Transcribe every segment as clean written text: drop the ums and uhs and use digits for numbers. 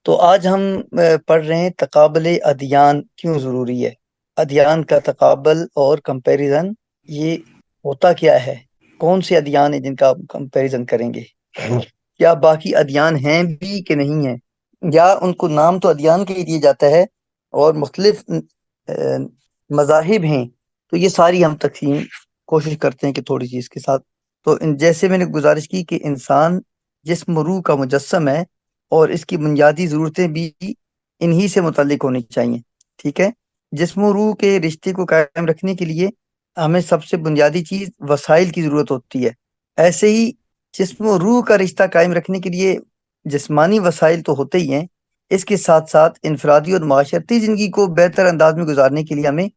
تو آج ہم پڑھ رہے ہیں تقابل ادیان کیوں ضروری ہے۔ ادیان کا تقابل اور کمپیریزن یہ ہوتا کیا ہے؟ کون سے ادیان ہیں جن کا کمپیریزن کریں گے؟ کیا باقی ادیان ہیں بھی کہ نہیں ہیں، یا ان کو نام تو ادیان کے ہی دیا جاتا ہے اور مختلف مذاہب ہیں؟ تو یہ ساری ہم تقسیم کوشش کرتے ہیں کہ تھوڑی سی اس کے ساتھ، تو جیسے میں نے گزارش کی کہ انسان جسم و روح کا مجسم ہے اور اس کی بنیادی ضرورتیں بھی انہی سے متعلق ہونی چاہیے، ٹھیک ہے۔ جسم و روح کے رشتے کو قائم رکھنے کے لیے ہمیں سب سے بنیادی چیز وسائل کی ضرورت ہوتی ہے۔ ایسے ہی جسم و روح کا رشتہ قائم رکھنے کے لیے جسمانی وسائل تو ہوتے ہی ہیں، اس کے ساتھ ساتھ انفرادی اور معاشرتی زندگی کو بہتر انداز میں گزارنے کے لیے ہمیں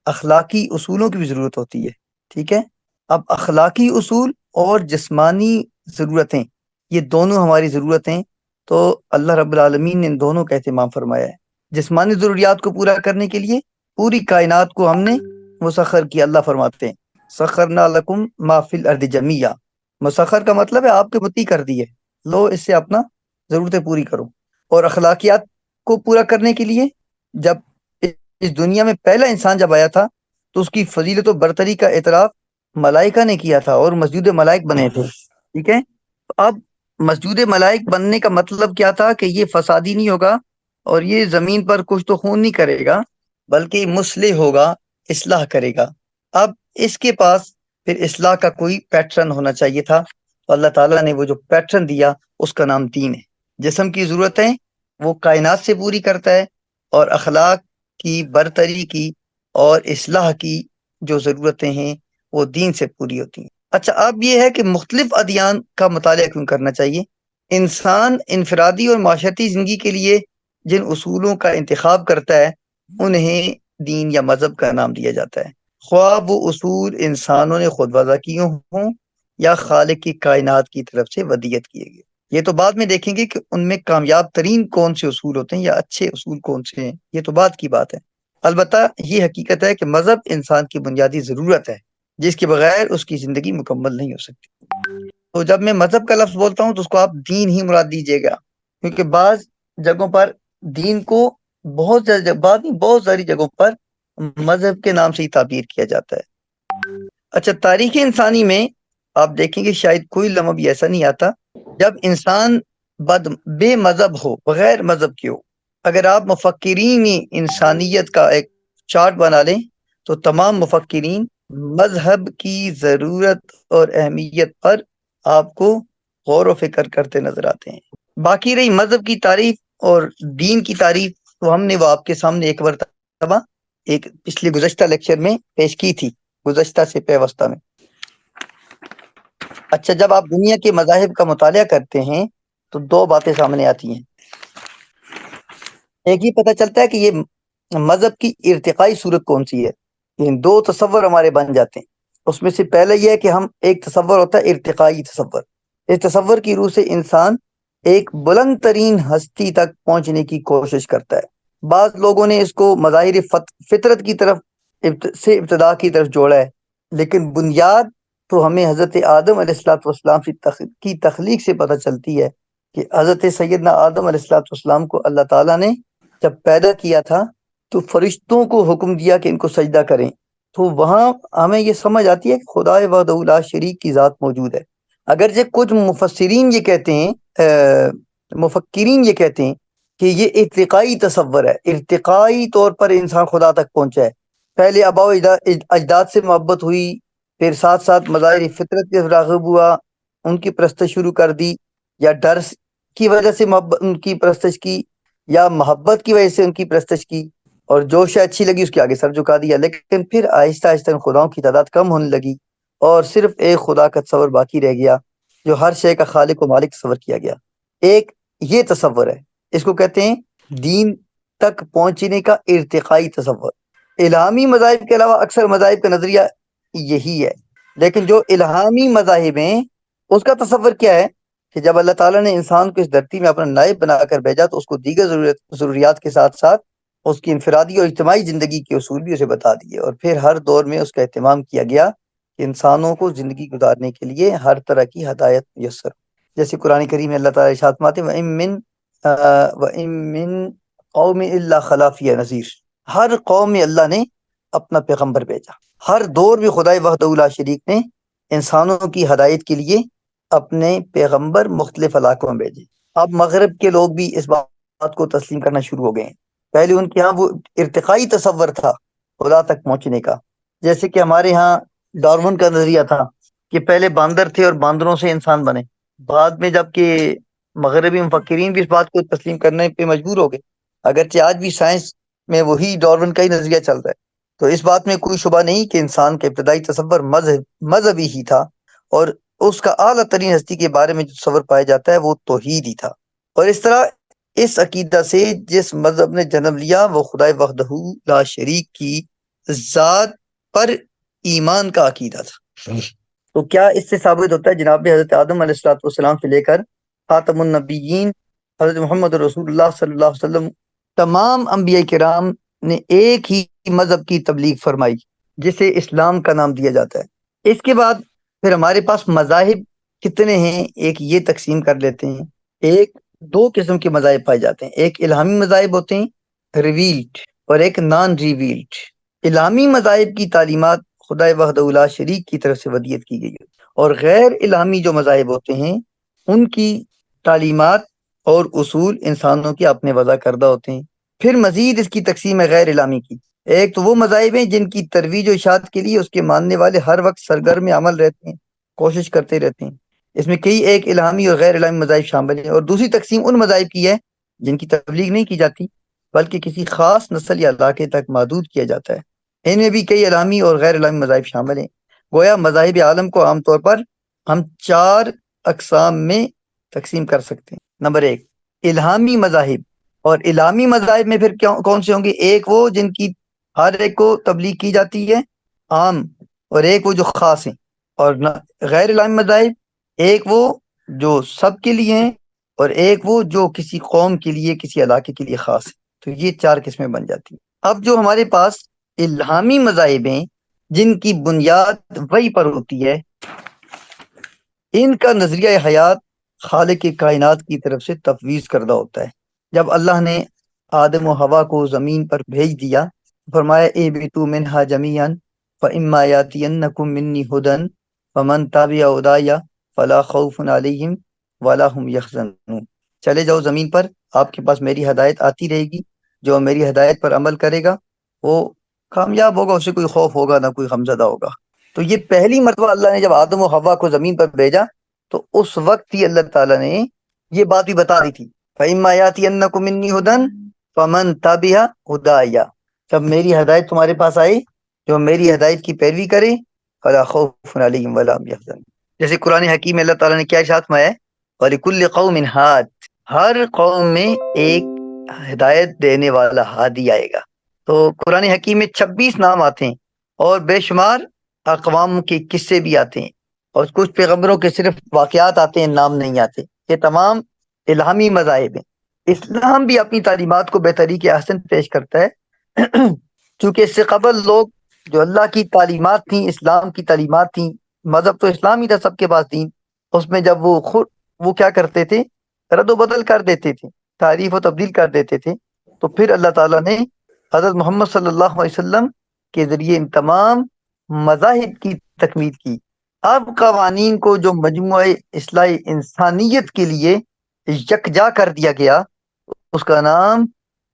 اخلاقی اصولوں کی بھی ضرورت ہوتی ہے، ٹھیک ہے۔ اب اخلاقی اصول اور جسمانی ضرورتیں، یہ دونوں ہماری ضرورتیں، تو اللہ رب العالمین نے ان دونوں کا اہتمام فرمایا ہے۔ جسمانی ضروریات کو پورا کرنے کے لیے پوری کائنات کو ہم نے مسخر کیا۔ اللہ فرماتے ہیں سخرنا لکم ما فی الارض جمیعا، مسخر کا مطلب ہے آپ کے متی کر دی ہے، لو اس سے اپنا ضرورتیں پوری کرو۔ اور اخلاقیات کو پورا کرنے کے لیے جب اس دنیا میں پہلا انسان جب آیا تھا تو اس کی فضیلت و برتری کا اعتراف ملائکہ نے کیا تھا اور مسجود ملائک بنے تھے، ٹھیک ہے۔ اب مسجود ملائک بننے کا مطلب کیا تھا کہ یہ فسادی نہیں ہوگا اور یہ زمین پر کچھ تو خون نہیں کرے گا، بلکہ مصلح ہوگا، اصلاح کرے گا۔ اب اس کے پاس پھر اصلاح کا کوئی پیٹرن ہونا چاہیے تھا، تو اللہ تعالیٰ نے وہ جو پیٹرن دیا اس کا نام دین ہے۔ جسم کی ضرورتیں وہ کائنات سے پوری کرتا ہے، اور اخلاق کی برتری کی اور اصلاح کی جو ضرورتیں ہیں وہ دین سے پوری ہوتی ہیں۔ اچھا، اب یہ ہے کہ مختلف ادیان کا مطالعہ کیوں کرنا چاہیے؟ انسان انفرادی اور معاشرتی زندگی کے لیے جن اصولوں کا انتخاب کرتا ہے انہیں دین یا مذہب کا نام دیا جاتا ہے، خواہ وہ اصول انسانوں نے خود وضع کیے ہوں یا خالق کی کائنات کی طرف سے ودیت کیے گئے۔ یہ تو بعد میں دیکھیں گے کہ ان میں کامیاب ترین کون سے اصول ہوتے ہیں یا اچھے اصول کون سے ہیں، یہ تو بعد کی بات ہے۔ البتہ یہ حقیقت ہے کہ مذہب انسان کی بنیادی ضرورت ہے جس کے بغیر اس کی زندگی مکمل نہیں ہو سکتی۔ تو جب میں مذہب کا لفظ بولتا ہوں تو اس کو آپ دین ہی مراد دیجیے گا، کیونکہ بعض جگہوں پر دین کو بہت ساری جگہوں پر مذہب کے نام سے ہی تعبیر کیا جاتا ہے۔ اچھا، تاریخ انسانی میں آپ دیکھیں گے شاید کوئی لمحہ بھی ایسا نہیں آتا جب انسان بے مذہب ہو، بغیر مذہب کے ہو۔ اگر آپ مفکرین انسانیت کا ایک چارٹ بنا لیں تو تمام مفکرین مذہب کی ضرورت اور اہمیت پر آپ کو غور و فکر کرتے نظر آتے ہیں۔ باقی رہی مذہب کی تعریف اور دین کی تعریف، تو ہم نے وہ آپ کے سامنے ایک مرتبہ ایک پچھلے گزشتہ لیکچر میں پیش کی تھی، گزشتہ سے پیوستہ میں۔ اچھا، جب آپ دنیا کے مذاہب کا مطالعہ کرتے ہیں تو دو باتیں سامنے آتی ہیں۔ ایک ہی پتہ چلتا ہے کہ یہ مذہب کی ارتقائی صورت کون سی ہے۔ دو تصور ہمارے بن جاتے ہیں، اس میں سے پہلے یہ ہے کہ ہم ایک تصور ہوتا ہے ارتقائی تصور۔ اس تصور کی روح سے انسان ایک بلند ترین ہستی تک پہنچنے کی کوشش کرتا ہے۔ بعض لوگوں نے اس کو مظاہر فطرت کی طرف سے ابتدا کی طرف جوڑا ہے، لیکن بنیاد تو ہمیں حضرت آدم علیہ السلاۃ والسلام کی تخلیق سے پتہ چلتی ہے کہ حضرت سیدنا آدم علیہ السلاۃ والسلام کو اللہ تعالیٰ نے جب پیدا کیا تھا تو فرشتوں کو حکم دیا کہ ان کو سجدہ کریں، تو وہاں ہمیں یہ سمجھ آتی ہے کہ خدا وحدہ لا شریک کی ذات موجود ہے۔ اگرچہ کچھ مفسرین یہ کہتے ہیں، مفکرین یہ کہتے ہیں کہ یہ ارتقائی تصور ہے، ارتقائی طور پر انسان خدا تک پہنچا ہے۔ پہلے آباء و اجداد سے محبت ہوئی، پھر ساتھ ساتھ مظاہر فطرت کے راغب ہوا، ان کی پرستش شروع کر دی، یا ڈر کی وجہ سے محبت ان کی پرستش کی، یا محبت کی وجہ سے ان کی پرستش کی، اور جو شے اچھی لگی اس کے آگے سر جھکا دیا۔ لیکن پھر آہستہ آہستہ ان خداؤں کی تعداد کم ہونے لگی اور صرف ایک خدا کا تصور باقی رہ گیا جو ہر شے کا خالق و مالک تصور کیا گیا۔ ایک یہ تصور ہے، اس کو کہتے ہیں دین تک پہنچنے کا ارتقائی تصور۔ الہامی مذاہب کے علاوہ اکثر مذاہب کا نظریہ یہی ہے، لیکن جو الہامی مذاہب ہیں اس کا تصور کیا ہے کہ جب اللہ تعالیٰ نے انسان کو اس دھرتی میں اپنا نائب بنا کر بھیجا تو اس کو دیگر ضروریات کے ساتھ ساتھ اس کی انفرادی اور اجتماعی زندگی کے اصول بھی اسے بتا دیے، اور پھر ہر دور میں اس کا اہتمام کیا گیا کہ انسانوں کو زندگی گزارنے کے لیے ہر طرح کی ہدایت میسر ہو۔ جیسے قرآن کریم میں اللہ تعالیٰ ارشاد فرماتے ہیں وَإِن مِّن وَإِن مِّن قَوْمٍ إِلَّا خَلَا فِيهَا نَذِيرٌ، ہر قوم میں اللہ نے اپنا پیغمبر بھیجا، ہر دور میں خدائے وحدہ لا شریک نے انسانوں کی ہدایت کے لیے اپنے پیغمبر مختلف علاقوں میں بھیجے۔ اب مغرب کے لوگ بھی اس بات کو تسلیم کرنا شروع ہو گئے ہیں۔ پہلے ان کے ہاں وہ ارتقائی تصور تھا خدا تک پہنچنے کا، جیسے کہ ہمارے ہاں ڈارون کا نظریہ تھا کہ پہلے باندر تھے اور باندروں سے انسان بنے، بعد میں جب کہ مغربی مفکرین بھی اس بات کو تسلیم کرنے پہ مجبور ہو گئے، اگرچہ آج بھی سائنس میں وہی ڈارون کا ہی نظریہ چل رہا ہے۔ تو اس بات میں کوئی شبہ نہیں کہ انسان کا ابتدائی تصور مذہبی ہی تھا، اور اس کا اعلیٰ ترین ہستی کے بارے میں جو تصور پایا جاتا ہے وہ توحید ہی تھا۔ اور اس طرح اس عقیدہ سے جس مذہب نے جنم لیا وہ خدائے وحدہ لا شریک کی ذات پر ایمان کا عقیدہ تھا۔ تو کیا اس سے ثابت ہوتا ہے جناب حضرت آدم علیہ الصلوۃ والسلام سے لے کر خاتم النبیین حضرت محمد رسول اللہ صلی اللہ علیہ وسلم تمام انبیاء کرام نے ایک ہی مذہب کی تبلیغ فرمائی جسے اسلام کا نام دیا جاتا ہے؟ اس کے بعد پھر ہمارے پاس مذاہب کتنے ہیں؟ ایک یہ تقسیم کر لیتے ہیں، ایک دو قسم کے مذاہب پائے جاتے ہیں، ایک الہامی مذاہب ہوتے ہیں ریویلڈ، اور ایک نان ریویلڈ۔ الہامی مذاہب کی تعلیمات خدائے وحدہ لا شریک کی طرف سے ودیت کی گئی ہے، اور غیر الہامی جو مذاہب ہوتے ہیں ان کی تعلیمات اور اصول انسانوں کے اپنے وضع کردہ ہوتے ہیں۔ پھر مزید اس کی تقسیم ہے غیر الہامی کی۔ ایک تو وہ مذاہب ہیں جن کی ترویج و اشاعت کے لیے اس کے ماننے والے ہر وقت سرگرم عمل رہتے ہیں، کوشش کرتے رہتے ہیں۔ اس میں کئی ایک الہامی اور غیر الہامی مذاہب شامل ہیں۔ اور دوسری تقسیم ان مذاہب کی ہے جن کی تبلیغ نہیں کی جاتی بلکہ کسی خاص نسل یا علاقے تک محدود کیا جاتا ہے۔ ان میں بھی کئی الہامی اور غیر الہامی مذاہب شامل ہیں۔ گویا مذاہب عالم کو عام طور پر ہم چار اقسام میں تقسیم کر سکتے ہیں۔ نمبر ایک، الہامی مذاہب۔ اور الہامی مذاہب میں پھر کون سے ہوں گے؟ ایک وہ جن کی ہر ایک کو تبلیغ کی جاتی ہے عام، اور ایک وہ جو خاص ہیں۔ اور غیر الہامی مذاہب، ایک وہ جو سب کے لیے ہیں، اور ایک وہ جو کسی قوم کے لیے کسی علاقے کے لیے خاص ہے۔ تو یہ چار قسمیں بن جاتی ہیں۔ اب جو ہمارے پاس الہامی مذاہب ہیں جن کی بنیاد وحی پر ہوتی ہے، ان کا نظریہ حیات خالق کائنات کی طرف سے تفویض کردہ ہوتا ہے۔ جب اللہ نے آدم و حوا کو زمین پر بھیج دیا، فرمایا اہبطوا منہا جمیعا فاما یاتینکم منی ھدی فمن تبع ھدای فلا خوف علیہم ولا هم یحزنون، چلے جاؤ زمین پر، آپ کے پاس میری ہدایت آتی رہے گی، جو میری ہدایت پر عمل کرے گا وہ کامیاب ہوگا، اسے کوئی خوف ہوگا نہ کوئی غمزدہ ہوگا۔ تو یہ پہلی مرتبہ اللہ نے جب آدم و حوا کو زمین پر بھیجا تو اس وقت ہی اللہ تعالیٰ نے یہ بات بھی بتا دی تھی، فَإِمَّا يَأْتِيَنَّكُم مِّنِّي هُدًى فَمَن تَبِعَ هُدَايَ، جب میری ہدایت تمہارے پاس آئی، جو میری ہدایت کی پیروی کرے فَلَا خَوْفٌ عَلَيْهِمْ وَلَا هُمْ يَحْزَنُونَ۔ جیسے قرآن حکیم میں اللہ تعالیٰ نے کیا ارشاد فرمایا ہے، وَلِكُلِّ قَوْمٍ هَادٍ، ہر قوم میں ایک ہدایت دینے والا ہادی آئے گا۔ تو قرآن حکیم میں 26 نام آتے ہیں، اور بے شمار اقوام کے قصے بھی آتے ہیں، اور کچھ پیغمبروں کے صرف واقعات آتے ہیں، نام نہیں آتے۔ یہ تمام الہامی مذاہب ہیں۔ اسلام بھی اپنی تعلیمات کو بطریق احسن پیش کرتا ہے، چونکہ اس سے قبل لوگ جو اللہ کی تعلیمات تھیں، اسلام کی تعلیمات تھیں، مذہب تو اسلام ہی تھا سب کے پاس دین، اس میں جب وہ کیا کرتے تھے، رد و بدل کر دیتے تھے، تعریف و تبدیل کر دیتے تھے، تو پھر اللہ تعالیٰ نے حضرت محمد صلی اللہ علیہ وسلم کے ذریعے ان تمام مذاہب کی تکمیل کی۔ اب قوانین کو جو مجموعہ اصلاح انسانیت کے لیے یکجا کر دیا گیا، اس کا نام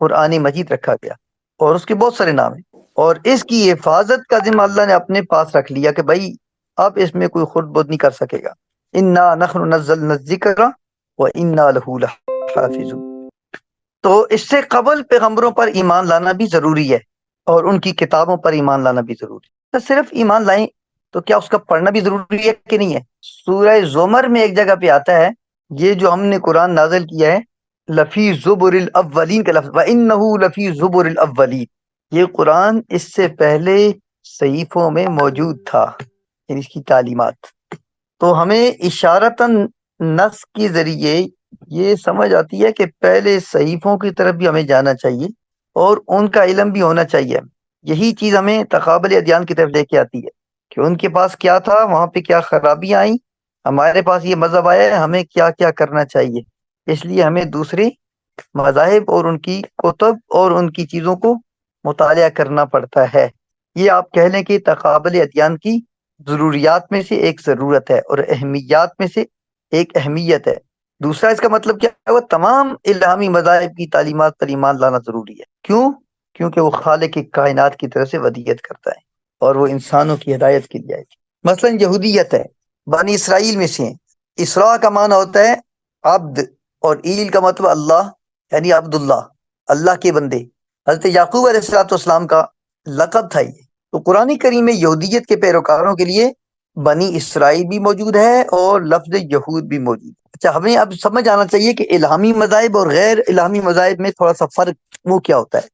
قرآن مجید رکھا گیا، اور اس کے بہت سارے نام ہیں، اور اس کی حفاظت کا ذمہ اللہ نے اپنے پاس رکھ لیا کہ بھائی اب اس میں کوئی خرد بد نہیں کر سکے گا۔ انا نحن نزلنا الذکر وانا لہ لحافظون۔ تو اس سے قبل پیغمبروں پر ایمان لانا بھی ضروری ہے، اور ان کی کتابوں پر ایمان لانا بھی ضروری ہے۔ تو صرف ایمان لائیں تو کیا اس کا پڑھنا بھی ضروری ہے کہ نہیں ہے؟ سورہ زمر میں ایک جگہ پہ آتا ہے، یہ جو ہم نے قرآن نازل کیا ہے لفی زبر الاولین کا لفظ، وَإِنَّهُ لَفِي زُبُرِ الْأَوَّلِينَ، یہ قرآن اس سے پہلے صحیفوں میں موجود تھا، یعنی اس کی تعلیمات۔ تو ہمیں اشارتاً نص کے ذریعے یہ سمجھ آتی ہے کہ پہلے صحیفوں کی طرف بھی ہمیں جانا چاہیے، اور ان کا علم بھی ہونا چاہیے۔ یہی چیز ہمیں تقابل ادیان کی طرف لے کے آتی ہے کہ ان کے پاس کیا تھا، وہاں پہ کیا خرابیاں آئیں، ہمارے پاس یہ مذہب آیا ہے، ہمیں کیا کیا کرنا چاہیے۔ اس لیے ہمیں دوسرے مذاہب اور ان کی کتب اور ان کی چیزوں کو مطالعہ کرنا پڑتا ہے۔ یہ آپ کہہ لیں کہ تقابل ادیان کی ضروریات میں سے ایک ضرورت ہے اور اہمیات میں سے ایک اہمیت ہے۔ دوسرا اس کا مطلب کیا ہے؟ وہ تمام الہامی مذاہب کی تعلیمات پر ایمان لانا ضروری ہے۔ کیوں؟ کیونکہ وہ خالق کائنات کی طرف سے ودیت کرتا ہے اور وہ انسانوں کی ہدایت کے لیے آئی تھی۔ مثلا یہودیت ہے، بنی اسرائیل میں سے ہیں۔ اسراء کا معنی ہوتا ہے عبد، اور ایل کا مطلب اللہ، یعنی عبداللہ، اللہ کے بندے۔ حضرت یعقوب علیہ السلاۃ والسلام کا لقب تھا یہ۔ تو قرآن کریم میں یہودیت کے پیروکاروں کے لیے بنی اسرائیل بھی موجود ہے اور لفظ یہود بھی موجود ہے۔ اچھا، ہمیں اب سمجھ آنا چاہیے کہ الہامی مذاہب اور غیر الہامی مذاہب میں تھوڑا سا فرق وہ کیا ہوتا ہے۔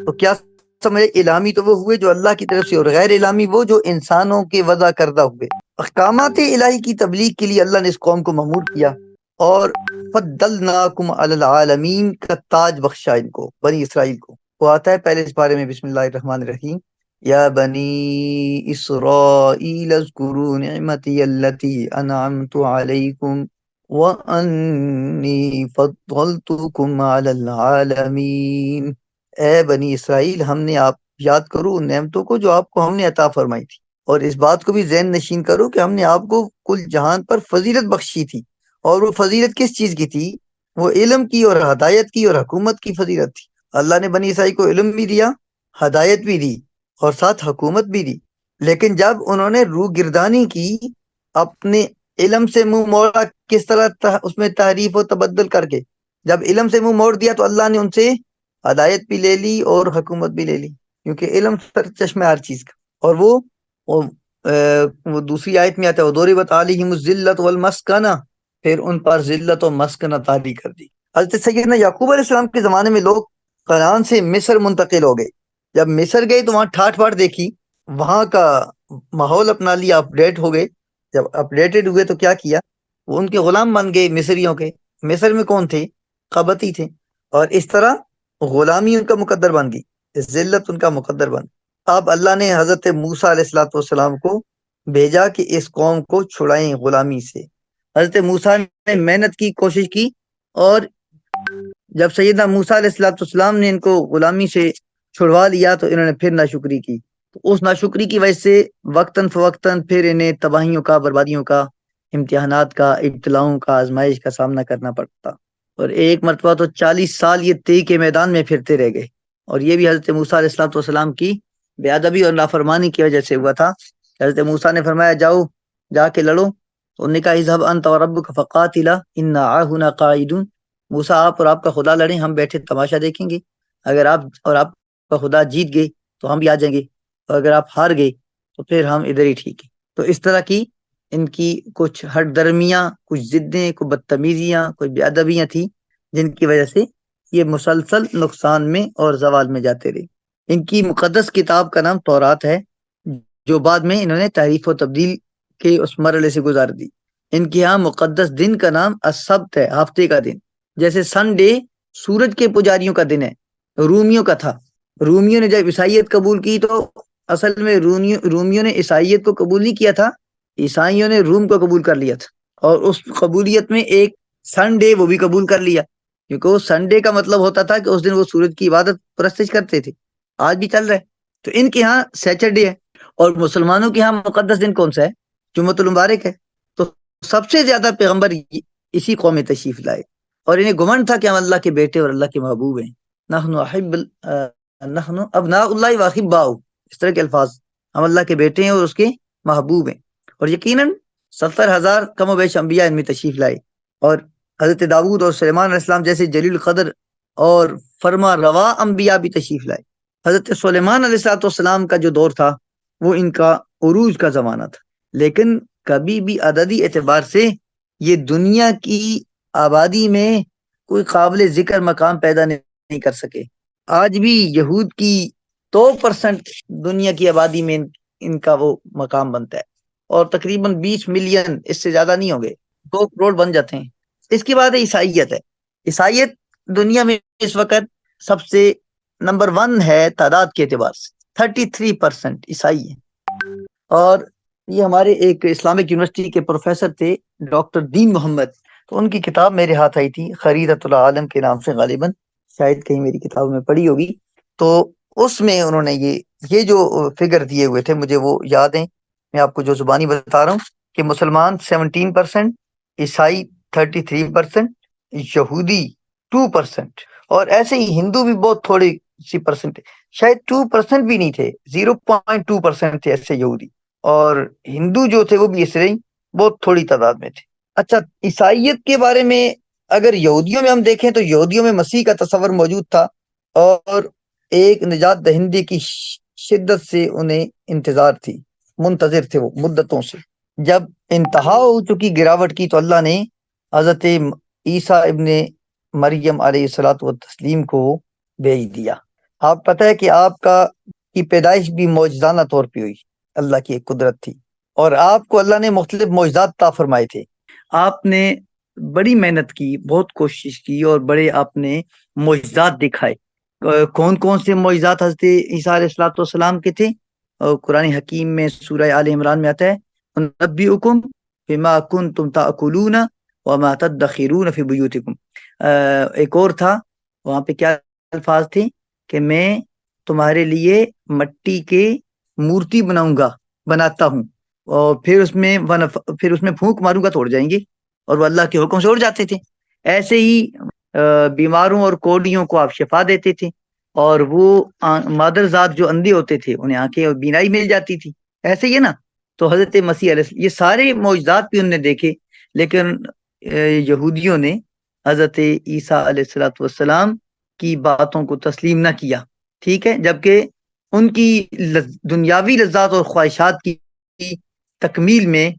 تو کیا سمجھے؟ الہامی تو وہ ہوئے جو اللہ کی طرف سے، اور غیر الہامی وہ جو انسانوں کے وضع کردہ ہوئے۔ احکامات الہی کی تبلیغ کے لیے اللہ نے اس قوم کو مأمور کیا اور فضلناکم علی العالمین کا تاج بخشا ان کو، بنی اسرائیل کو۔ وہ آتا ہے پہلے اس بارے میں، بسم اللہ الرحمن الرحیم، یا بنی اسرائیل اذکروا نعمتی التی انعمت علیکم وانی فضلتکم علی العالمین۔ اے بنی اسرائیل، ہم نے آپ یاد کرو ان نعمتوں کو جو آپ کو ہم نے عطا فرمائی تھی، اور اس بات کو بھی ذہن نشین کرو کہ ہم نے آپ کو کل جہان پر فضیلت بخشی تھی۔ اور وہ فضیلت کس چیز کی تھی؟ وہ علم کی اور ہدایت کی اور حکومت کی فضیلت تھی۔ اللہ نے بنی اسرائیل کو علم بھی دیا، ہدایت بھی دی، اور ساتھ حکومت بھی دی۔ لیکن جب انہوں نے روح گردانی کی، اپنے علم سے منہ موڑا، کس طرح اس میں تحریف و تبدل کر کے، جب علم سے منہ موڑ دیا تو اللہ نے ان سے ہدایت بھی لے لی اور حکومت بھی لے لی، کیونکہ علم سر چشمہ ہر چیز کا۔ اور وہ دوسری آیت میں آتا ہے وَضُرِبَتْ عَلَيْهِمُ الذِّلَّةُ وَالْمَسْكَنَةُ، پھر ان پر ذلت و مسکنت عاری کر دی۔ حضرت سیدنا یعقوب علیہ السلام کے زمانے میں لوگ کنعان سے مصر منتقل ہو گئے۔ جب مصر گئے تو وہاں ٹھاٹ باٹ دیکھی، وہاں کا ماحول اپنا لیا، اپڈیٹ ہو گئے۔ جب اپڈیٹڈ ہوئے تو کیا کیا؟ وہ ان کے غلام بن گئے مصریوں کے۔ مصر میں کون تھے؟ قبطی تھے، اور اس طرح غلامی ان کا مقدر بن گئی، ذلت ان کا مقدر بن گئی۔ اب اللہ نے حضرت موسیٰ علیہ السلاۃ والسلام کو بھیجا کہ اس قوم کو چھڑائیں غلامی سے۔ حضرت موسیٰ نے محنت کی، کوشش کی، اور جب سیدنا موسیٰ علیہ السلاۃ والسلام نے ان کو غلامی سے چھڑوا لیا تو انہوں نے پھر ناشکری کی۔ تو اس ناشکری کی وجہ سے وقتاً فوقتاً پھر انہیں تباہیوں کا، بربادیوں کا، امتحانات کا، ابتلاؤں کا، آزمائش کا سامنا کرنا پڑتا۔ اور ایک مرتبہ تو 40 سال یہ تی کے میدان میں پھرتے رہ گئے، اور یہ بھی حضرت موسیٰ علیہ السلاۃ والسلام کی بے ادبی اور نافرمانی کی وجہ سے ہوا تھا۔ حضرت موسیٰ نے فرمایا جاؤ، جا کے لڑو، تو انہوں نے کہا اذهب انت وربك فقاتلا انا هنا قاعدون، موسیٰ آپ اور آپ کا خدا لڑیں، ہم بیٹھے تماشا دیکھیں گے۔ اگر آپ اور آپ کا خدا جیت گئے تو ہم بھی آ جائیں گے، اور اگر آپ ہار گئے تو پھر ہم ادھر ہی ٹھیک ہے۔ تو اس طرح کی ان کی کچھ ہٹ درمیاں، کچھ ضدیں، کچھ بدتمیزیاں، کچھ بے ادبیاں تھیں، جن کی وجہ سے یہ مسلسل نقصان میں اور زوال میں جاتے رہے۔ ان کی مقدس کتاب کا نام تورات ہے، جو بعد میں انہوں نے تحریف و تبدیل کے اس مرحلے سے گزار دی۔ ان کے ہاں مقدس دن کا نام السبت ہے، ہفتے کا دن۔ جیسے سنڈے سورج کے پجاریوں کا دن ہے، رومیوں کا تھا۔ رومیوں نے جب عیسائیت قبول کی تو اصل میں رومیوں نے عیسائیت کو قبول نہیں کیا تھا، عیسائیوں نے روم کو قبول کر لیا تھا، اور اس قبولیت میں ایک سنڈے وہ بھی قبول کر لیا، کیونکہ وہ سنڈے کا مطلب ہوتا تھا کہ اس دن وہ سورج کی عبادت پرستش کرتے تھے۔ آج بھی چل رہا ہے۔ تو ان کے ہاں سیچرڈے ہے، اور مسلمانوں کے ہاں مقدس دن کون سا ہے؟ جمعۃ المبارک ہے۔ تو سب سے زیادہ پیغمبر اسی قوم میں تشریف لائے، اور انہیں گمنڈ تھا کہ ہم اللہ کے بیٹے اور اللہ کے محبوب ہیں۔ نحن ابناء اللہ واحباؤ، اس طرح کے الفاظ، ہم اللہ کے بیٹے ہیں اور اس کے محبوب ہیں۔ اور یقیناً 70,000 کم و بیش انبیاء ان میں تشریف لائے، اور حضرت داؤد اور سلیمان علیہ السلام جیسے جلیل القدر اور فرما روا انبیاء بھی تشریف لائے۔ حضرت سلیمان علیہ السلام کا جو دور تھا وہ ان کا عروج کا زمانہ تھا، لیکن کبھی بھی عددی اعتبار سے یہ دنیا کی آبادی میں کوئی قابل ذکر مقام پیدا نہیں کر سکے۔ آج بھی یہود کی 2% دنیا کی آبادی میں ان کا وہ مقام بنتا ہے، اور تقریباً 20 ملین، اس سے زیادہ نہیں ہوں گے، 2 کروڑ بن جاتے ہیں۔ اس کے بعد عیسائیت ہے۔ عیسائیت دنیا میں اس وقت سب سے نمبر 1 ہے تعداد کے اعتبار سے، 33% عیسائی ہیں۔ اور یہ ہمارے ایک اسلامک یونیورسٹی کے پروفیسر تھے ڈاکٹر دین محمد، تو ان کی کتاب میرے ہاتھ آئی تھی، خریدۃ العالم کے نام سے، غالباً شاید کہیں میری کتاب میں پڑھی ہوگی. تو اس میں انہوں نے یہ جو فگر دیے ہوئے تھے مجھے وہ یاد ہیں. میں آپ کو جو زبانی بتا رہا ہوں کہ مسلمان 17%، عیسائی 33%، یہودی 2%، اور ایسے ہی ہندو بھی بہت تھوڑی سی پرسنٹ، شاید 2% بھی نہیں تھے، 0.2% تھے ایسے یہودی. اور ہندو جو تھے وہ بھی اس طرح ہی بہت تھوڑی تعداد میں تھے. اچھا، عیسائیت کے بارے میں اگر یہودیوں میں ہم دیکھیں تو یہودیوں میں مسیح کا تصور موجود تھا، اور ایک نجات دہندے کی شدت سے انہیں انتظار تھی، منتظر تھے وہ مدتوں سے. جب انتہا ہو چکی گراوٹ کی تو اللہ نے حضرت عیسیٰ ابن مریم علیہ الصلوۃ والتسلیم کو بھیج دیا. آپ پتہ ہے کہ آپ کی پیدائش بھی معجزانہ طور پہ ہوئی، اللہ کی ایک قدرت تھی، اور آپ کو اللہ نے مختلف معجزات عطا فرمائے تھے. آپ نے بڑی محنت کی، بہت کوشش کی، اور بڑے آپ نے معجزات دکھائے. کون کون سے معجزات حضرت عیسیٰ علیہ الصلوۃ والسلام کے تھے؟ قرآن حکیم میں سورہ آل عمران میں آتا ہے، نبئکم بما کنتم تأکلون وما تدخرون فی بیوتکم. ایک اور تھا وہاں پہ کیا الفاظ تھے کہ میں تمہارے لیے مٹی کے مورتی بناتا ہوں، اور پھر اس میں پھونک ماروں گا تو اڑ جائیں گے، اور وہ اللہ کے حکم سے اڑ جاتے تھے. ایسے ہی بیماروں اور کوڑیوں کو آپ شفا دیتے تھے، اور وہ مادر ذات جو اندھے ہوتے تھے انہیں آنکھیں اور بینائی مل جاتی تھی. ایسے ہی ہے نا. تو حضرت مسیح علیہ السلام یہ سارے معجزات بھی انہوں نے دیکھے، لیکن یہودیوں نے حضرت عیسیٰ علیہ الصلوۃ والسلام کی باتوں کو تسلیم نہ کیا. ٹھیک ہے، جبکہ ان کی دنیاوی لذات اور خواہشات کی تکمیل میں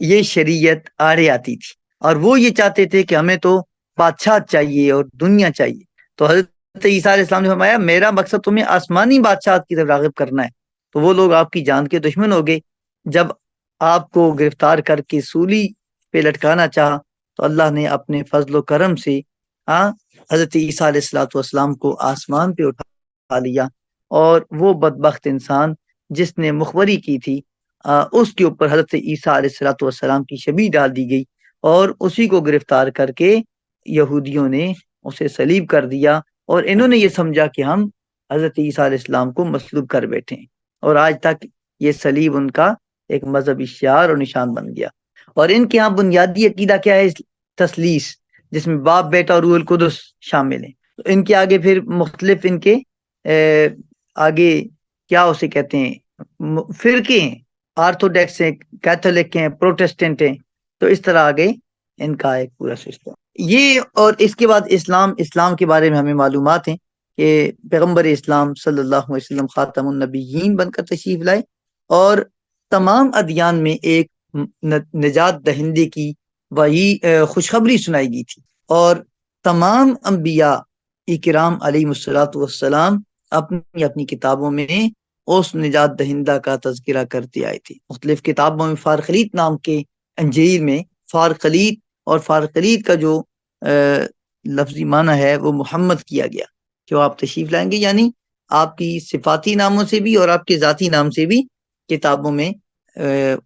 یہ شریعت آڑے آتی تھی، اور وہ یہ چاہتے تھے کہ ہمیں تو بادشاہ چاہیے اور دنیا چاہیے. تو حضرت عیسیٰ علیہ السلام نے فرمایا میرا مقصد تمہیں آسمانی بادشاہت کی طرف راغب کرنا ہے. تو وہ لوگ آپ کی جان کے دشمن ہو گئے. جب آپ کو گرفتار کر کے سولی پہ لٹکانا چاہا تو اللہ نے اپنے فضل و کرم سے حضرت عیسیٰ علیہ الصلوۃ والسلام کو آسمان پہ اٹھا لیا، اور وہ بدبخت انسان جس نے مخبری کی تھی اس کے اوپر حضرت عیسیٰ علیہ الصلوۃ والسلام کی شبیہ ڈال دی گئی، اور اسی کو گرفتار کر کے یہودیوں نے اسے صلیب کر دیا، اور انہوں نے یہ سمجھا کہ ہم حضرت عیسیٰ علیہ السلام کو مصلوب کر بیٹھے ہیں، اور آج تک یہ صلیب ان کا ایک مذہبی شعار اور نشان بن گیا. اور ان کے ہاں بنیادی عقیدہ کیا ہے؟ تثلیث، جس میں باپ، بیٹا اور روح القدس شامل ہیں. تو ان کے آگے پھر مختلف ان کے آگے کیا اسے کہتے ہیں فرقے ہیں، آرتھوڈیکس ہیں، کیتھولک ہیں، پروٹیسٹنٹ ہیں. تو اس طرح آگے ان کا ایک پورا سسٹم یہ. اور اس کے بعد اسلام کے بارے میں ہمیں معلومات ہیں کہ پیغمبر اسلام صلی اللہ علیہ وسلم خاتم النبیین بن کر تشریف لائے، اور تمام ادیان میں ایک نجات دہندے کی وہی خوشخبری سنائی گئی تھی، اور تمام انبیاء اکرام علیہ الصلوۃ والسلام اپنی اپنی کتابوں میں اس نجات دہندہ کا تذکرہ کرتے آئے تھے. مختلف کتابوں میں فارخلیت نام کے انجیل میں فارخلیت، اور فارخلیت کا جو لفظی معنی ہے وہ محمد کیا گیا کہ وہ آپ تشریف لائیں گے، یعنی آپ کی صفاتی ناموں سے بھی اور آپ کے ذاتی نام سے بھی کتابوں میں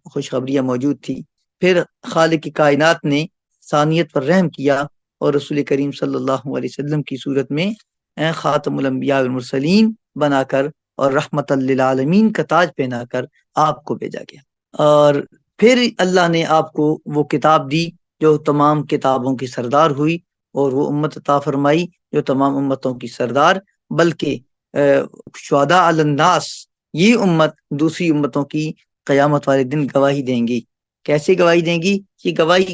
خوشخبریاں موجود تھی. پھر خالق کائنات نے ثانیت پر رحم کیا اور رسول کریم صلی اللہ علیہ وسلم کی صورت میں خاتم الانبیاء والمرسلین بنا کر اور رحمت للعالمین کا تاج پہنا کر آپ کو بھیجا گیا. اور پھر اللہ نے آپ کو وہ کتاب دی جو تمام کتابوں کی سردار ہوئی، اور وہ امت عطا فرمائی جو تمام امتوں کی سردار، بلکہ شہداء علی الناس، یہ امت دوسری امتوں کی قیامت والے دن گواہی دیں گی. کیسے گواہی دیں گی؟ یہ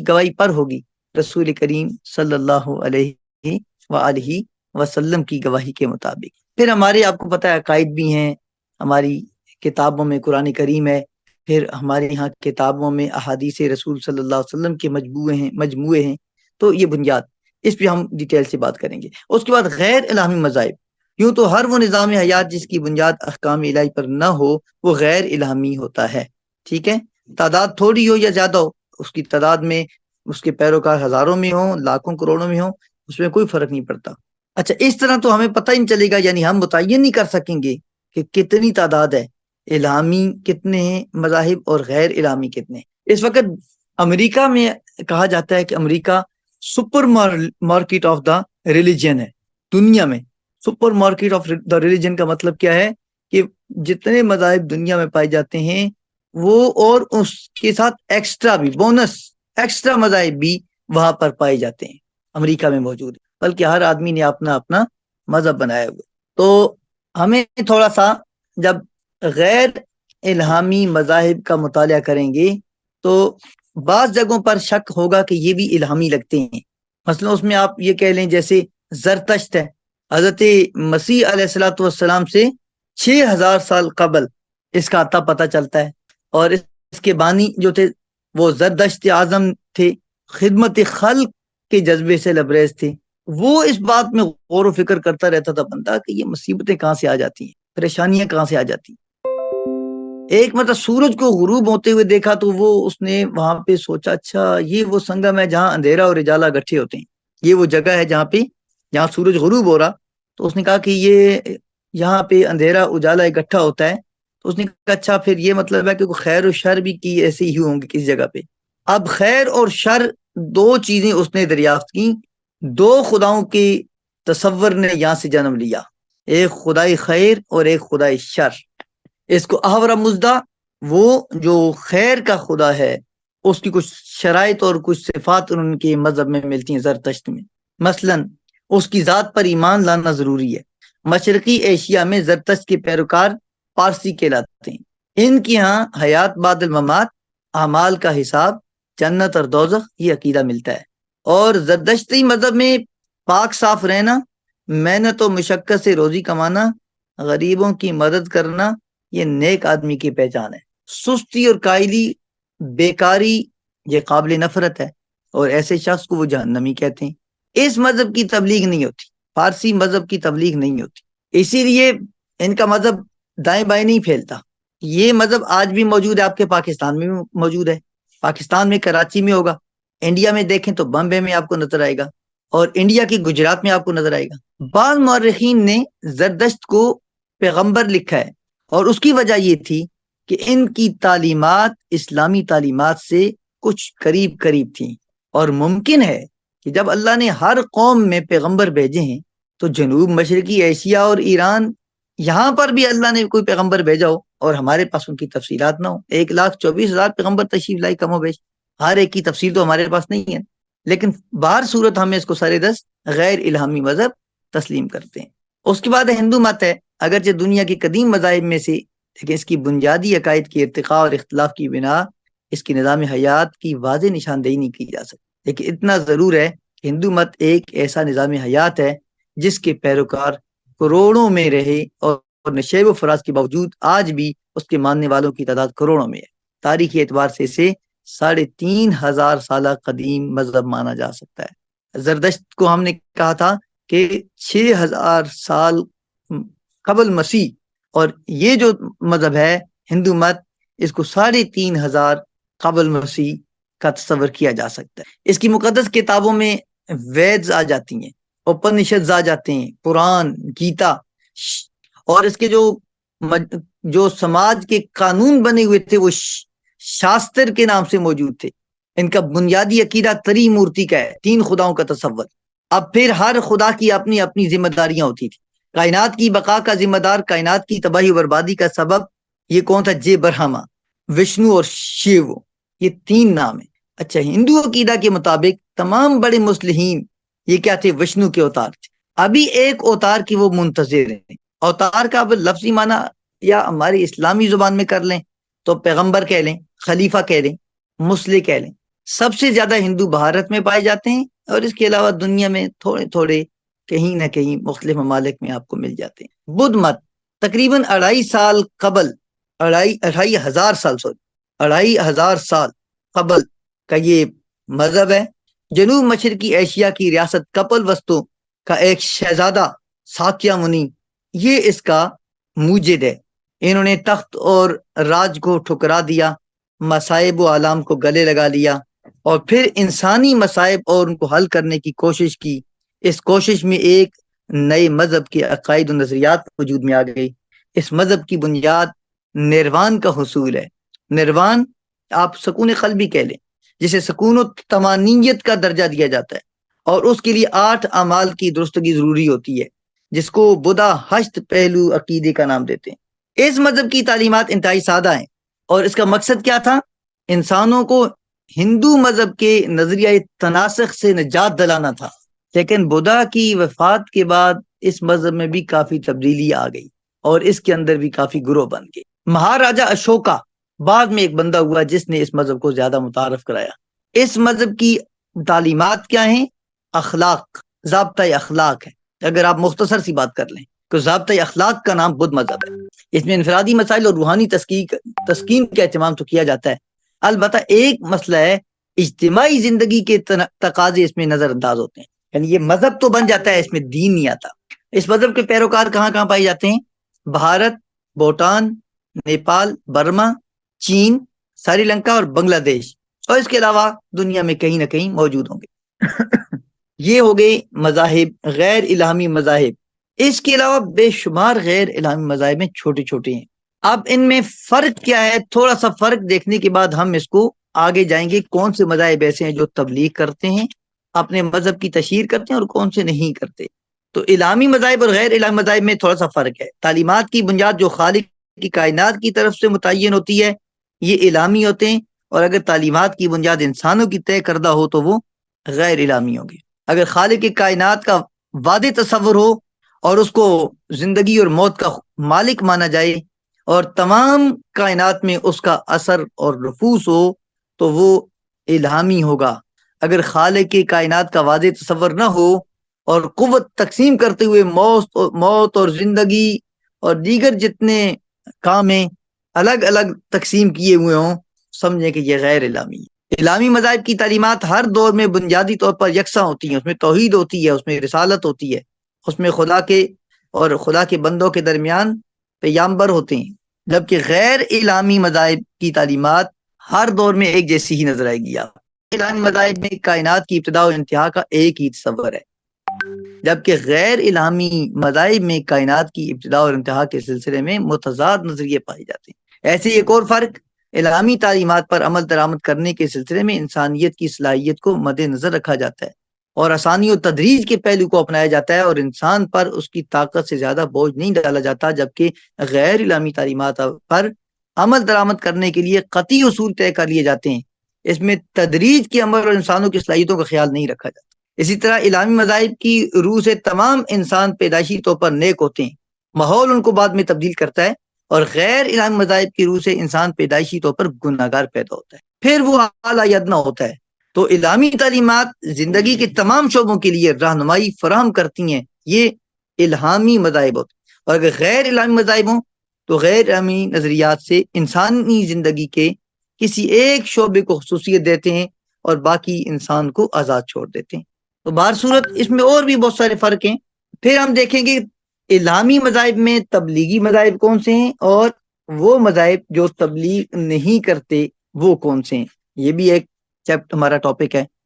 گواہی پر ہوگی رسول کریم صلی اللہ علیہ وآلہ وسلم کی گواہی کے مطابق. پھر ہمارے آپ کو پتہ ہے عقائد بھی ہیں، ہماری کتابوں میں قرآن کریم ہے، پھر ہمارے یہاں کتابوں میں احادیث رسول صلی اللہ علیہ وسلم کے مجموعے ہیں. تو یہ بنیاد، اس پہ ہم ڈیٹیل سے بات کریں گے. اس کے بعد غیر الہامی مذاہب. یوں تو ہر وہ نظام حیات جس کی بنیاد احکام الہی پر نہ ہو وہ غیر الہامی ہوتا ہے. ٹھیک ہے، تعداد تھوڑی ہو یا زیادہ ہو، اس کی تعداد میں اس کے پیروکار ہزاروں میں ہوں، لاکھوں کروڑوں میں ہوں، اس میں کوئی فرق نہیں پڑتا. اچھا، اس طرح تو ہمیں پتہ ہی نہیں چلے گا، یعنی ہم متعین نہیں کر سکیں گے کہ کتنی تعداد ہے، الہامی کتنے ہیں مذاہب اور غیر الہامی کتنے. اس وقت امریکہ میں کہا جاتا ہے کہ امریکہ supermarket of the religion ہے دنیا میں. Supermarket of the religion کا مطلب کیا ہے کہ جتنے مذاہب دنیا میں پائے جاتے ہیں وہ اور اس کے ساتھ ایکسٹرا بھی بونس ایکسٹرا مذاہب بھی وہاں پر پائے جاتے ہیں. امریکہ میں موجود ہے، بلکہ ہر آدمی نے اپنا اپنا مذہب بنایا ہوا. تو ہمیں تھوڑا سا جب غیر الہامی مذاہب کا مطالعہ کریں گے تو بعض جگہوں پر شک ہوگا کہ یہ بھی الہامی لگتے ہیں. مثلا اس میں آپ یہ کہہ لیں جیسے زرتشت ہے، حضرت مسیح علیہ الصلوۃ والسلام سے 6000 سال قبل اس کا آتا پتہ چلتا ہے. اور اس کے بانی جو تھے وہ زردشت اعظم تھے، خدمت خلق کے جذبے سے لبریز تھے. وہ اس بات میں غور و فکر کرتا رہتا تھا بندہ کہ یہ مصیبتیں کہاں سے آ جاتی ہیں، پریشانیاں کہاں سے آ جاتی ہیں. ایک مطلب سورج کو غروب ہوتے ہوئے دیکھا تو وہ اس نے وہاں پہ سوچا اچھا یہ وہ سنگم ہے جہاں اندھیرا اور اجالا اکٹھے ہوتے ہیں، یہ وہ جگہ ہے جہاں سورج غروب ہو رہا. تو اس نے کہا کہ یہ یہاں پہ اندھیرا اجالا اکٹھا ہوتا ہے. تو اس نے کہا اچھا پھر یہ مطلب ہے کہ خیر و شر بھی کی ایسے ہی ہوں گے کسی جگہ پہ. اب خیر اور شر دو چیزیں اس نے دریافت کی، دو خداؤں کے تصور نے یہاں سے جنم لیا، ایک خدائی خیر اور ایک خدائی شر. اس کو احورا مزدہ وہ جو خیر کا خدا ہے اس کی کچھ شرائط اور کچھ صفات ان کے مذہب میں ملتی ہیں زرتشت میں. مثلا اس کی ذات پر ایمان لانا ضروری ہے. مشرقی ایشیا میں زرتشت کے پیروکار پارسی کہلاتے ہیں. ان کی ہاں حیات بعد الممات، اعمال کا حساب، جنت اور دوزخ یہ عقیدہ ملتا ہے. اور زردشتی مذہب میں پاک صاف رہنا، محنت و مشقت سے روزی کمانا، غریبوں کی مدد کرنا یہ نیک آدمی کی پہچان ہے. سستی اور قائلی، بیکاری یہ قابل نفرت ہے اور ایسے شخص کو وہ جہنمی کہتے ہیں. اس مذہب کی تبلیغ نہیں ہوتی، فارسی مذہب کی تبلیغ نہیں ہوتی، اسی لیے ان کا مذہب دائیں بائیں نہیں پھیلتا. یہ مذہب آج بھی موجود ہے، آپ کے پاکستان میں بھی موجود ہے، پاکستان میں کراچی میں ہوگا، انڈیا میں دیکھیں تو بمبے میں آپ کو نظر آئے گا، اور انڈیا کی گجرات میں آپ کو نظر آئے گا. بعض مورخین نے زردشت کو پیغمبر لکھا ہے اور اس کی وجہ یہ تھی کہ ان کی تعلیمات اسلامی تعلیمات سے کچھ قریب قریب تھیں. اور ممکن ہے کہ جب اللہ نے ہر قوم میں پیغمبر بھیجے ہیں تو جنوب مشرقی ایشیا اور ایران یہاں پر بھی اللہ نے کوئی پیغمبر بھیجا ہو اور ہمارے پاس ان کی تفصیلات نہ ہو. 1,24,000 پیغمبر تشریف لائی کم و بیش، ہر ایک کی تفصیل تو ہمارے پاس نہیں ہے، لیکن بہر صورت ہمیں اس کو سر دست غیر الہامی مذہب تسلیم کرتے ہیں. اس کے بعد ہندو مت ہے، اگرچہ دنیا کے قدیم مذاہب میں سے، لیکن اس کی بنیادی عقائد کی ارتقاء اور اختلاف کی بنا اس کی نظام حیات کی واضح نشاندہی نہیں کی جا سکتی. لیکن اتنا ضرور ہے کہ ہندو مت ایک ایسا نظام حیات ہے جس کے پیروکار کروڑوں میں رہے اور نشیب و فراز کے باوجود آج بھی اس کے ماننے والوں کی تعداد کروڑوں میں ہے. تاریخی اعتبار سے اسے 3,500 سالہ قدیم مذہب مانا جا سکتا ہے. زردشت کو ہم نے کہا تھا کہ 6,000 سال قبل مسیح، اور یہ جو مذہب ہے ہندو مت اس کو 3,500 قبل مسیح کا تصور کیا جا سکتا ہے. اس کی مقدس کتابوں میں ویدز آ جاتی ہیں، اپنشدز آ جاتے ہیں، قرآن، گیتا، اور اس کے جو سماج کے قانون بنے ہوئے تھے وہ شاستر کے نام سے موجود تھے. ان کا بنیادی عقیدہ تری مورتی کا ہے، 3 خداؤں کا تصور. اب پھر ہر خدا کی اپنی اپنی ذمہ داریاں ہوتی تھی. کائنات کی بقا کا ذمہ دار، کائنات کی تباہی و بربادی کا سبب یہ کون تھا؟ جے برہما، وشنو اور شیو، یہ 3 نام ہیں. اچھا، ہندو عقیدہ کے مطابق تمام بڑے مصلحین یہ کیا تھے؟ وشنو کے اوتار تھے. ابھی ایک اوتار کی وہ منتظر ہیں. اوتار کا اب لفظی معنی یا ہماری اسلامی زبان میں کر لیں تو پیغمبر کہہ لیں، خلیفہ کہہ لیں، مسلح کہہ لیں. سب سے زیادہ ہندو بھارت میں پائے جاتے ہیں اور اس کے علاوہ دنیا میں تھوڑے تھوڑے کہیں نہ کہیں مختلف ممالک میں آپ کو مل جاتے ہیں. بدھ مت تقریباً 2,500 سال قبل کا یہ مذہب ہے. جنوب مشرقی ایشیا کی ریاست کپل وستو کا ایک شہزادہ ساکیا منی یہ اس کا موجد ہے. انہوں نے تخت اور راج کو ٹھکرا دیا، مصائب و آلام کو گلے لگا لیا اور پھر انسانی مصائب اور ان کو حل کرنے کی کوشش کی. اس کوشش میں ایک نئے مذہب کے عقائد و نظریات وجود میں آ گئی. اس مذہب کی بنیاد نروان کا حصول ہے. نروان آپ سکون قلبی کہہ لیں، جسے سکون و طمانینت کا درجہ دیا جاتا ہے. اور اس کے لیے 8 اعمال کی درستگی ضروری ہوتی ہے، جس کو بدھا ہشت پہلو عقیدے کا نام دیتے ہیں۔ اس مذہب کی تعلیمات انتہائی سادہ ہیں، اور اس کا مقصد کیا تھا؟ انسانوں کو ہندو مذہب کے نظریہ تناسخ سے نجات دلانا تھا۔ لیکن بدھا کی وفات کے بعد اس مذہب میں بھی کافی تبدیلی آ گئی، اور اس کے اندر بھی کافی گروہ بن گئے۔ مہاراجا اشوکا بعد میں ایک بندہ ہوا جس نے اس مذہب کو زیادہ متعارف کرایا۔ اس مذہب کی تعلیمات کیا ہیں؟ اخلاق، ضابطۂ اخلاق ہے۔ اگر آپ مختصر سی بات کر لیں تو ضابطۂ اخلاق کا نام بدھ مذہب ہے۔ اس میں انفرادی مسائل اور روحانی تسکین کا اہتمام تو کیا جاتا ہے، البتہ ایک مسئلہ ہے، اجتماعی زندگی کے تقاضے اس میں نظر انداز ہوتے ہیں۔ یعنی یہ مذہب تو بن جاتا ہے، اس میں دین نہیں آتا۔ اس مذہب کے پیروکار کہاں کہاں پائے جاتے ہیں؟ بھارت، بھوٹان، نیپال، برما، چین، سری لنکا اور بنگلہ دیش، اور اس کے علاوہ دنیا میں کہیں نہ کہیں موجود ہوں گے۔ یہ ہو گئے مذاہب، غیر الہامی مذاہب۔ اس کے علاوہ بے شمار غیر الہامی مذاہب میں چھوٹے چھوٹے ہیں۔ اب ان میں فرق کیا ہے؟ تھوڑا سا فرق دیکھنے کے بعد ہم اس کو آگے جائیں گے، کون سے مذاہب ایسے ہیں جو تبلیغ کرتے ہیں، اپنے مذہب کی تشہیر کرتے ہیں، اور کون سے نہیں کرتے۔ تو الہامی مذاہب اور غیر الہامی مذاہب میں تھوڑا سا فرق ہے۔ تعلیمات کی بنیاد جو خالق کی کائنات کی طرف سے متعین ہوتی ہے، یہ الہامی ہوتے ہیں، اور اگر تعلیمات کی بنیاد انسانوں کی طے کردہ ہو تو وہ غیر الہامی ہوگی۔ اگر خالق کی کائنات کا واضح تصور ہو اور اس کو زندگی اور موت کا مالک مانا جائے، اور تمام کائنات میں اس کا اثر اور نفوذ ہو، تو وہ الہامی ہوگا۔ اگر خالق کی کائنات کا واضح تصور نہ ہو اور قوت تقسیم کرتے ہوئے موت اور زندگی اور دیگر جتنے کام ہیں الگ الگ تقسیم کیے ہوئے ہوں، سمجھیں کہ یہ غیر الہامی ہے۔ الہامی مذاہب کی تعلیمات ہر دور میں بنیادی طور پر یکساں ہوتی ہیں، اس میں توحید ہوتی ہے، اس میں رسالت ہوتی ہے، اس میں خدا کے اور خدا کے بندوں کے درمیان پیغامبر ہوتے ہیں، جبکہ غیر الہامی مذاہب کی تعلیمات ہر دور میں ایک جیسی ہی نظر آئے گی۔ آپ الہامی مذاہب میں کائنات کی ابتدا و انتہا کا ایک ہی تصور ہے، جبکہ غیر الہامی مذاہب میں کائنات کی ابتدا اور انتہا کے سلسلے میں متضاد نظریے پائے جاتے ہیں۔ ایسے ایک اور فرق، الہامی تعلیمات پر عمل درآمد کرنے کے سلسلے میں انسانیت کی صلاحیت کو مد نظر رکھا جاتا ہے، اور آسانی و تدریج کے پہلو کو اپنایا جاتا ہے، اور انسان پر اس کی طاقت سے زیادہ بوجھ نہیں ڈالا جاتا، جبکہ غیر الہامی تعلیمات پر عمل درآمد کرنے کے لیے قطعی اصول طے کر لیے جاتے ہیں۔ اس میں تدریج کے عمل اور انسانوں کی صلاحیتوں کا خیال نہیں رکھا جاتا۔ اسی طرح الہامی مذاہب کی روح سے تمام انسان پیدائشی طور پر نیک ہوتے ہیں، ماحول ان کو بعد میں تبدیل کرتا ہے، اور غیر الہامی مذاہب کی روح سے انسان پیدائشی طور پر گناہگار پیدا ہوتا ہے، پھر وہ اعلیٰ ادنا ہوتا ہے۔ تو الہامی تعلیمات زندگی کے تمام شعبوں کے لیے رہنمائی فراہم کرتی ہیں، یہ الہامی مذاہب ہوتے ہیں۔ اور اگر غیر الہامی مذاہب ہوں تو غیر الہامی نظریات سے انسانی زندگی کے کسی ایک شعبے کو خصوصیت دیتے ہیں اور باقی انسان کو آزاد چھوڑ دیتے ہیں۔ تو بہر صورت اس میں اور بھی بہت سارے فرق ہیں۔ پھر ہم دیکھیں گے الہامی مذاہب میں تبلیغی مذاہب کون سے ہیں، اور وہ مذاہب جو تبلیغ نہیں کرتے وہ کون سے ہیں۔ یہ بھی ایک ہمارا ٹاپک ہے۔